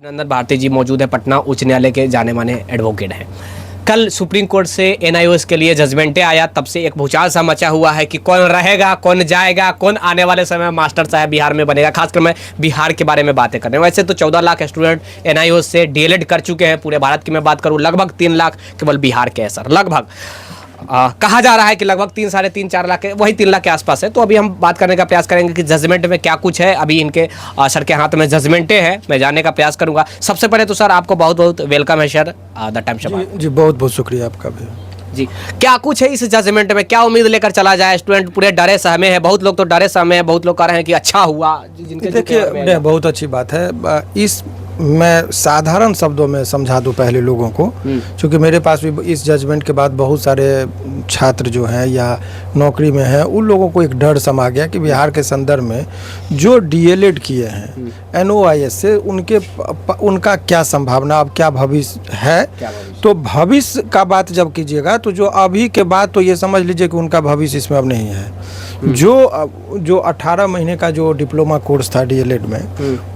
नंदन भारती जी मौजूद है, पटना उच्च न्यायालय के जाने माने एडवोकेट हैं। कल सुप्रीम कोर्ट से एनआईओएस के लिए जजमेंटें आया, तब से एक भूचाल सा मचा हुआ है कि कौन रहेगा, कौन जाएगा, कौन आने वाले समय में मास्टर साहब बिहार में बनेगा। खासकर मैं बिहार के बारे में बातें कर रहे हैं। वैसे तो 14 लाख स्टूडेंट एनआईओएस से डीएलएड कर चुके हैं। पूरे भारत की मैं बात करूँ लगभग 3 लाख केवल बिहार के हैं सर। लगभग कहा जा रहा है कि लगभग 3, साढ़े 3, 4 लाख के, वही 3 लाख के आसपास है। तो अभी हम बात करने का प्रयास करेंगे कि जजमेंट में क्या कुछ है। अभी इनके सर के हाथ में जजमेंटें हैं, मैं जानने का प्रयास करूंगा। सबसे पहले तो सर आपको बहुत बहुत वेलकम है सर द टाइम शो। जी बहुत बहुत शुक्रिया आपका भी। जी, क्या कुछ है इस जजमेंट में, क्या उम्मीद लेकर चला जाए? स्टूडेंट पूरे डरे सहमे हैं, बहुत लोग तो डरे सहमे हैं, बहुत लोग कह रहे हैं कि अच्छा हुआ। देखिए बहुत अच्छी बात है। इस मैं साधारण शब्दों में समझा दूं पहले लोगों को, क्योंकि मेरे पास भी इस जजमेंट के बाद बहुत सारे छात्र जो हैं या नौकरी में हैं, उन लोगों को एक डर समा गया कि बिहार के संदर्भ में जो डीएलएड किए हैं एनओआईएस से उनका क्या संभावना, अब क्या भविष्य है। तो भविष्य का बात जब कीजिएगा तो जो अभी के बाद तो ये समझ लीजिए कि उनका भविष्य इसमें अब नहीं है। जो 18 महीने का जो डिप्लोमा कोर्स था डीएलएड में,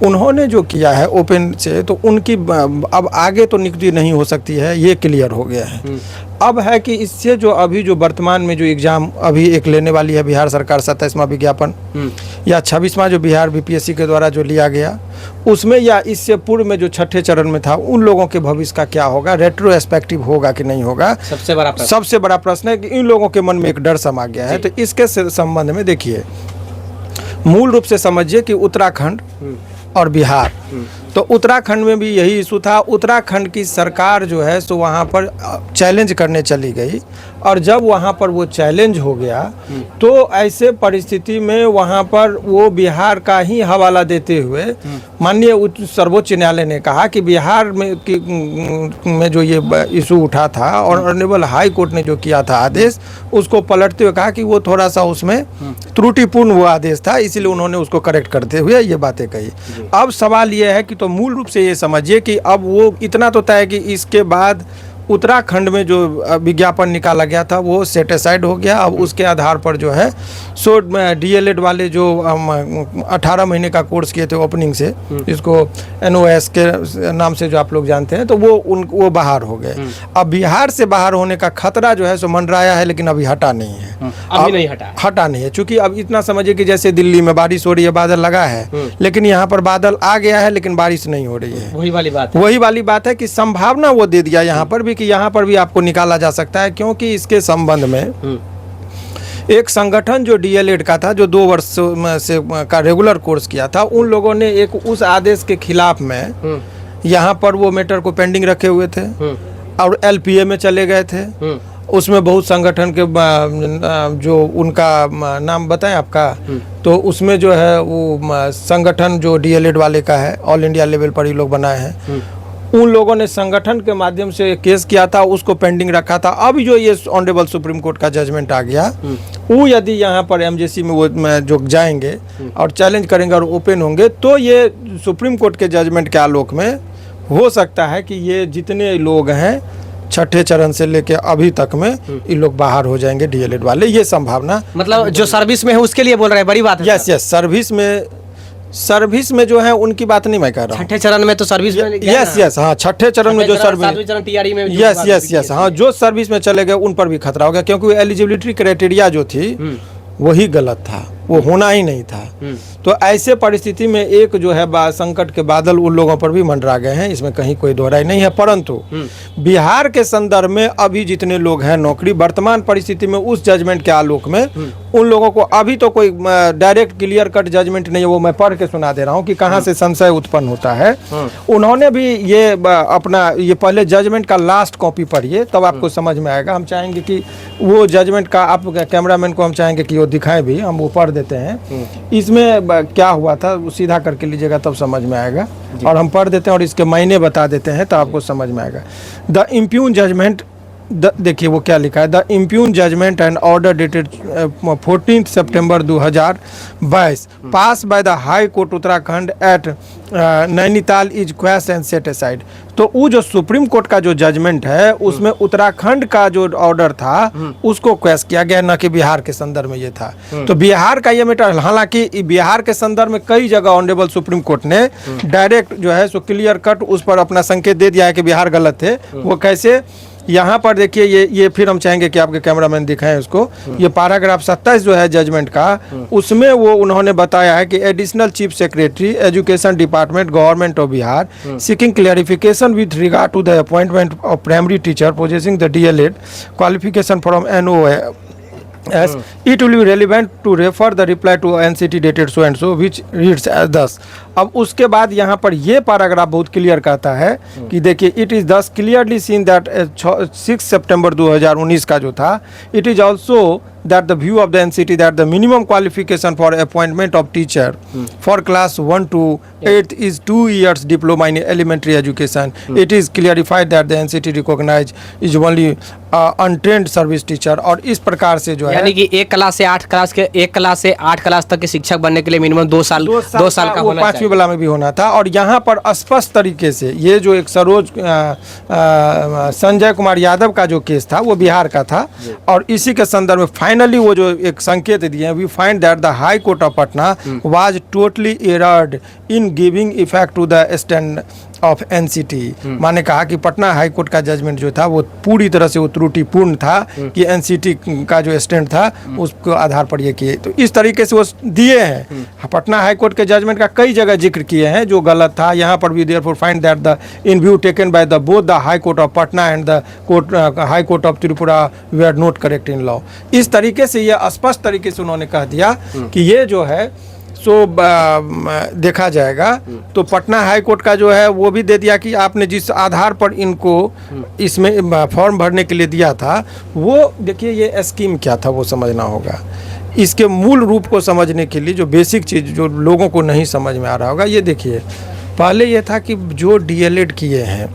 उन्होंने जो किया है ओपन से, तो उनकी अब आगे तो नियुक्ति नहीं हो सकती है, ये क्लियर हो गया है। अब है कि इससे जो अभी जो वर्तमान में जो एग्जाम अभी एक लेने वाली है बिहार सरकार, 27वां विज्ञापन या 26वां जो बिहार बीपीएससी के द्वारा जो लिया गया, उसमें या इससे पूर्व में जो छठे चरण में था, उन लोगों के भविष्य का क्या होगा, रेट्रोस्पेक्टिव होगा कि नहीं होगा, सबसे बड़ा प्रश्न है कि इन लोगों के मन में एक डर समा गया है। तो इसके संबंध में देखिए, मूल रूप से समझिए कि उत्तराखंड और बिहार, तो उत्तराखंड में भी यही इशू था। उत्तराखंड की सरकार जो है सो वहाँ पर चैलेंज करने चली गई, और जब वहाँ पर वो चैलेंज हो गया तो ऐसे परिस्थिति में वहाँ पर वो बिहार का ही हवाला देते हुए माननीय सर्वोच्च न्यायालय ने कहा कि बिहार में जो ये इशू उठा था और ऑनरेबल हाई कोर्ट ने जो किया था आदेश, उसको पलटते हुए कहा कि वो थोड़ा सा उसमें त्रुटिपूर्ण वो आदेश था, इसीलिए उन्होंने उसको करेक्ट करते हुए ये बातें कही। अब सवाल ये है कि तो मूल रूप से ये समझिए कि अब वो इतना तो तय है कि इसके बाद उत्तराखंड में जो विज्ञापन निकाला गया था वो सेटिस्फाइड हो गया। अब उसके आधार पर जो है सो डीएलएड वाले जो 18 महीने का कोर्स किए थे ओपनिंग से, इसको एनओएस के नाम से जो आप लोग जानते हैं, तो वो बाहर हो गए। अब बिहार से बाहर होने का खतरा जो है सो मंडराया है, लेकिन अभी हटा नहीं है। अभी नहीं हटा नहीं है, चूंकि अब इतना समझिए कि जैसे दिल्ली में बारिश हो रही है, बादल लगा है, लेकिन यहाँ पर बादल आ गया है लेकिन बारिश नहीं हो रही है। वही वाली बात है कि संभावना वो दे दिया यहाँ पर भी कि यहाँ पर भी आपको निकाला जा सकता है, क्योंकि इसके संबंध में एक संगठन जो डीएलएड का था, जो 2 वर्ष से का रेगुलर कोर्स किया था, उन लोगों ने एक उस आदेश के खिलाफ में यहाँ पर वो मैटर को पेंडिंग रखे हुए थे और एलपीए में चले गए थे। उसमें बहुत संगठन के जो उनका नाम बताएं आपका, तो उसमें जो है वो संगठन जो डीएलएड वाले का है, ऑल इंडिया लेवल पर ही लोग बनाए हैं, उन लोगों ने संगठन के माध्यम से केस किया था, उसको पेंडिंग रखा था। अब जो ये ऑनरेबल सुप्रीम कोर्ट का जजमेंट आ गया, वो यदि यहाँ पर एमजेसी में वो जो जाएंगे और चैलेंज करेंगे और ओपन होंगे, तो ये सुप्रीम कोर्ट के जजमेंट के आलोक में हो सकता है कि ये जितने लोग हैं छठे चरण से लेके अभी तक में ये लोग बाहर हो जाएंगे डीएलएड वाले, ये संभावना। मतलब जो सर्विस में है उसके लिए बोल रहे हैं, बड़ी बात है। यस, सर्विस में जो है उनकी बात नहीं मैं कह रहा हूँ। छठे चरण में तो सर्विस में यस हाँ, छठे चरण में जो सर्विस यस हाँ, जो सर्विस में चले गए उन पर भी खतरा हो गया, क्योंकि एलिजिबिलिटी क्राइटेरिया जो थी वही गलत था, वो होना ही नहीं था। तो ऐसे परिस्थिति में एक जो है संकट के बादल उन लोगों पर भी मंडरा गए हैं, इसमें कहीं कोई दोहराई नहीं है। परंतु बिहार के संदर्भ में अभी जितने लोग हैं नौकरी, वर्तमान परिस्थिति में उस जजमेंट के आलोक में उन लोगों को अभी तो कोई डायरेक्ट क्लियर कट जजमेंट नहीं है, वो मैं पढ़ के सुना दे रहा हूँ कि कहाँ से संशय उत्पन्न होता है। उन्होंने भी ये अपना ये पहले जजमेंट का लास्ट कॉपी पढ़िए, तब आपको समझ में आएगा। हम चाहेंगे कि वो जजमेंट का, आप कैमरामैन को हम चाहेंगे कि वो दिखाएं भी, हम वो पढ़ देते हैं। इसमें क्या हुआ था वो सीधा करके लीजिएगा तब समझ में आएगा, और हम पढ़ देते हैं और इसके मायने बता देते हैं तो आपको समझ में आएगा। द इम्प्यून जजमेंट देखिए वो क्या लिखा है, the impugned judgment and order dated 14 September 2022 pass by the high court Uttarakhand at Nainital is quash and set aside. तो वो जो सुप्रीम कोर्ट का जो जजमेंट है उसमें उत्तराखंड का जो ऑर्डर था उसको क्वेश किया गया, न कि बिहार के संदर्भ में ये था। तो बिहार का ये मैटर, हालांकि बिहार के संदर्भ में कई जगह ऑनरेबल सुप्रीम कोर्ट ने डायरेक्ट जो है सो क्लियर कट उस पर अपना संकेत दे दिया है कि बिहार गलत थे। वो कैसे, यहाँ पर देखिए ये फिर हम चाहेंगे कि आपके कैमरामैन दिखाएं उसको। ये पैराग्राफ 27 जो है जजमेंट का, उसमें वो उन्होंने बताया है कि additional chief secretary education department government of Bihar seeking clarification with regard to the appointment of primary teacher possessing the DElEd qualification from NOA as it will be relevant to refer the reply to NCT dated so and so which reads as thus। अब उसके बाद यहाँ पर ये paragraph बहुत clear कहता है कि देखिए इट इज़ दस क्लियरली सीन दैट 6 सितंबर 2019 का जो था, it is also that the view of the NCT that the minimum qualification for appointment of teacher for class 1 to 8 is 2 years diploma in elementary education। It is clarified that the NCT recognize is only untrained service teacher। और इस प्रकार से जो है यानी कि 1 class से 8 class तक के शिक्षक बनने के लिए मिनिमम 2 साल का होना चाहिए। 5वीं वाला में भी होना था। और यहाँ पर स्पष्ट तरीके से ये जो एक सरोज संजय कुमार यादव का जो केस था वो बिहार का था, और इसी के संदर्भ में फाइनली वो जो एक संकेत दिए हैं, we find that the high court of Patna was totally erred in giving effect to the stand of NCT. माने कहा कि पटना हाई कोर्ट का जजमेंट जो था वो पूरी तरह से वो त्रुटिपूर्ण था कि एनसीटी का जो स्टैंड था उसको आधार पर ये किए। तो इस तरीके से वो दिए हैं। पटना हाई कोर्ट के जजमेंट का कई जगह जिक्र किए हैं जो गलत था। यहाँ पर भी therefore find that the in view taken by the both the high court of Patna and the court high court of Tripura we are not correct in law. इस तरीके से ये स्पष्ट तरीके से उन्होंने कह दिया कि ये जो है सो देखा जाएगा। तो पटना हाई कोर्ट का जो है वो भी दे दिया कि आपने जिस आधार पर इनको इसमें फॉर्म भरने के लिए दिया था वो देखिए ये स्कीम क्या था वो समझना होगा। इसके मूल रूप को समझने के लिए जो बेसिक चीज़ जो लोगों को नहीं समझ में आ रहा होगा, ये देखिए पहले ये था कि जो डीएलएड किए हैं,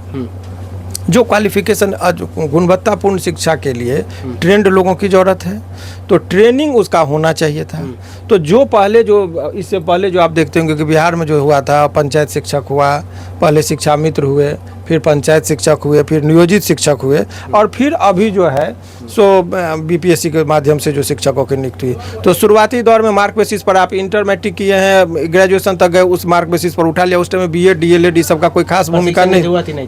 जो क्वालिफिकेशन गुणवत्तापूर्ण शिक्षा के लिए ट्रेंड लोगों की ज़रूरत है, तो ट्रेनिंग उसका होना चाहिए था। तो जो पहले जो इससे पहले जो आप देखते होंगे कि बिहार में जो हुआ था, पंचायत शिक्षक हुआ, पहले शिक्षा मित्र हुए, फिर पंचायत शिक्षक हुए, फिर नियोजित शिक्षक हुए, और फिर अभी जो है सो बीपीएससी के माध्यम से जो शिक्षकों की नियुक्ति। तो शुरुआती दौर में मार्क बेसिस पर आप इंटर मैट्रिक किए हैं, ग्रेजुएशन तक गए, उस मार्क बेसिस पर उठा लिया। उस टाइम में बीएड डीएलएड इस सब का कोई खास भूमिका नहीं,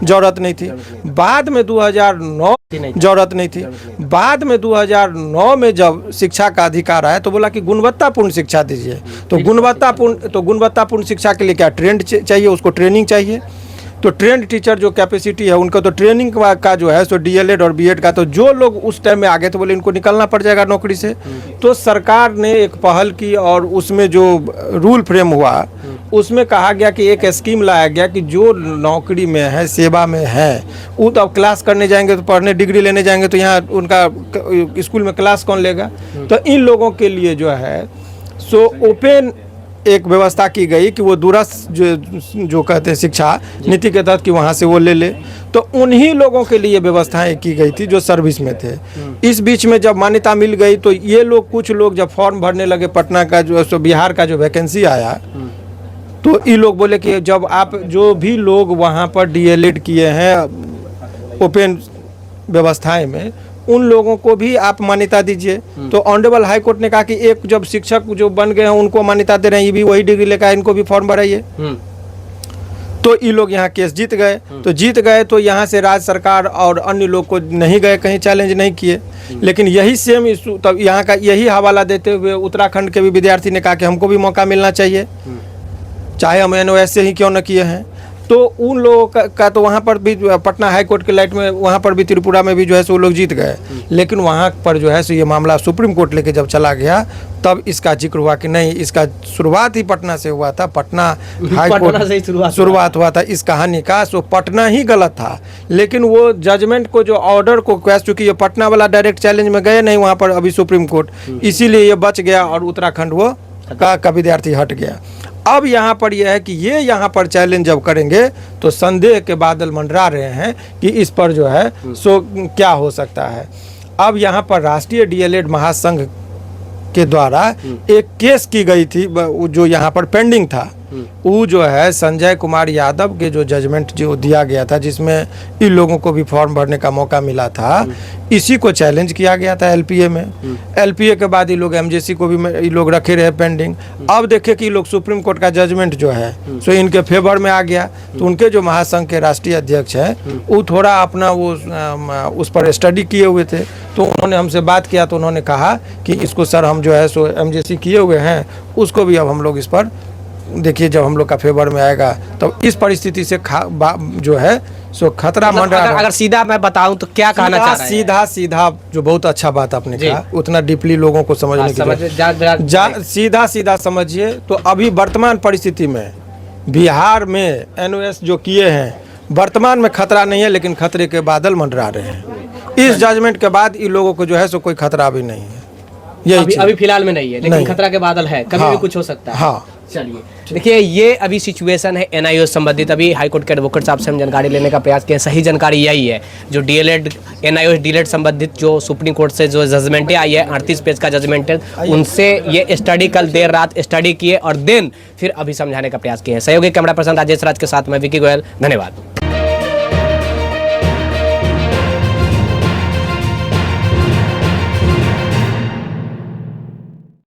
जरूरत नहीं थी। बाद में 2009 जरूरत नहीं थी। बाद में 2009 में जब शिक्षा का अधिकार आया तो बोला कि गुणवत्तापूर्ण शिक्षा दीजिए। तो गुणवत्तापूर्ण शिक्षा के लिए क्या ट्रेंड चाहिए, उसको ट्रेनिंग चाहिए। तो ट्रेंड टीचर जो कैपेसिटी है उनका तो ट्रेनिंग का जो है सो डीएलएड और बीएड का, तो जो लोग उस टाइम में आगे तो बोले इनको निकलना पड़ जाएगा नौकरी से। तो सरकार ने एक पहल की और उसमें जो रूल फ्रेम हुआ उसमें कहा गया कि एक स्कीम लाया गया कि जो नौकरी में है, सेवा में है, वो तो अब क्लास करने जाएंगे तो पढ़ने डिग्री लेने जाएंगे तो यहाँ उनका स्कूल में क्लास कौन लेगा। तो इन लोगों के लिए जो है सो ओपन एक व्यवस्था की गई कि वो दूरस्थ जो कहते हैं शिक्षा नीति के तहत कि वहाँ से वो ले ले। तो उन्हीं लोगों के लिए व्यवस्थाएं की गई थी जो सर्विस में थे। इस बीच में जब मान्यता मिल गई तो ये लोग कुछ लोग जब फॉर्म भरने लगे पटना का जो बिहार का जो वैकेंसी आया तो ये लोग बोले कि जब आप जो भी लोग वहाँ पर डीएलएड किए हैं ओपन व्यवस्थाएं में उन लोगों को भी आप मान्यता दीजिए। तो ऑनरेबल हाई कोर्ट ने कहा कि एक जब शिक्षक जो बन गए हैं उनको मान्यता दे रहे हैं, ये भी वही डिग्री लेकर इनको भी फॉर्म भराइए। तो ये लोग यहाँ केस जीत गए। तो जीत गए तो यहाँ से राज्य सरकार और अन्य लोग को नहीं गए, कहीं चैलेंज नहीं किए। लेकिन यही सेम इशू तब यहाँ का यही हवाला देते हुए उत्तराखंड के भी विद्यार्थी ने कहा कि हमको भी मौका मिलना चाहिए, चाहे हम एनओएस से ही क्यों न किए हैं। तो उन लोगों का तो वहाँ पर भी पटना हाई कोर्ट के लाइट में वहाँ पर भी त्रिपुरा में भी जो है सो वो लोग जीत गए। लेकिन वहाँ पर जो है सो ये मामला सुप्रीम कोर्ट लेके जब चला गया तब इसका जिक्र हुआ कि नहीं, इसका शुरुआत ही पटना से हुआ था। पटना हाई कोर्ट शुरुआत हुआ था इस कहानी का। सो पटना ही गलत था, लेकिन वो जजमेंट को जो ऑर्डर को क्वेश्चन, चूँकि ये पटना वाला डायरेक्ट चैलेंज में गए नहीं वहाँ पर अभी सुप्रीम कोर्ट, इसीलिए ये बच गया और उत्तराखंड वो का विद्यार्थी हट गया। अब यहाँ पर यह है कि ये यहाँ पर चैलेंज जब करेंगे तो संदेह के बादल मंडरा रहे हैं कि इस पर जो है सो क्या हो सकता है। अब यहाँ पर राष्ट्रीय डीएलएड महासंघ के द्वारा एक केस की गई थी जो यहाँ पर पेंडिंग था, वो जो है संजय कुमार यादव के जो जजमेंट जो दिया गया था, जिसमें इन लोगों को भी फॉर्म भरने का मौका मिला था, इसी को चैलेंज किया गया था एलपीए में। एलपीए के बाद ये लोग एमजेसी को भी ये लोग रखे रहे पेंडिंग। अब देखे कि लोग सुप्रीम कोर्ट का जजमेंट जो है सो इनके फेवर में आ गया, तो उनके जो महासंघ के राष्ट्रीय अध्यक्ष हैं वो थोड़ा अपना वो उस पर स्टडी किए हुए थे, तो उन्होंने हमसे बात किया, तो उन्होंने कहा कि इसको सर हम जो है सो एमजेसी किए हुए हैं, उसको भी अब हम लोग इस पर देखिए जब हम लोग का फेवर में आएगा तब इस परिस्थिति से जो है सो खतरा मंडरा रहा है। अगर सीधा मैं बताऊं तो क्या कहना चाह रहे हैं? सीधा जो बहुत अच्छा बात आपने कहा, उतना डीपली लोगों को समझने की सीधा समझिए। तो अभी वर्तमान परिस्थिति में बिहार में एनओएस जो किए हैं, वर्तमान में खतरा नहीं है, लेकिन खतरे के बादल मंडरा रहे हैं। इस जजमेंट के बाद इन लोगों को जो है सो कोई खतरा भी नहीं है। अभी फिलहाल में नहीं है, लेकिन खतरा के बादल है, कभी भी कुछ हो सकता है। हाँ, चलिए देखिए, ये अभी सिचुएशन है एनआईओएस संबंधित। अभी हाईकोर्ट के एडवोकेट साहब से हम जानकारी लेने का प्रयास किए। सही जानकारी यही है, जो डीएलएड एनआईओएस डीएलएड संबंधित जो सुप्रीम कोर्ट से जो जजमेंटें आई है, 38 पेज का जजमेंट है, उनसे ये स्टडी कल देर रात स्टडी किए और देन फिर अभी समझाने का प्रयास किए हैं। सहयोगी कैमरा पर्सन राजेश राज के साथ मैं विकी गोयल, धन्यवाद।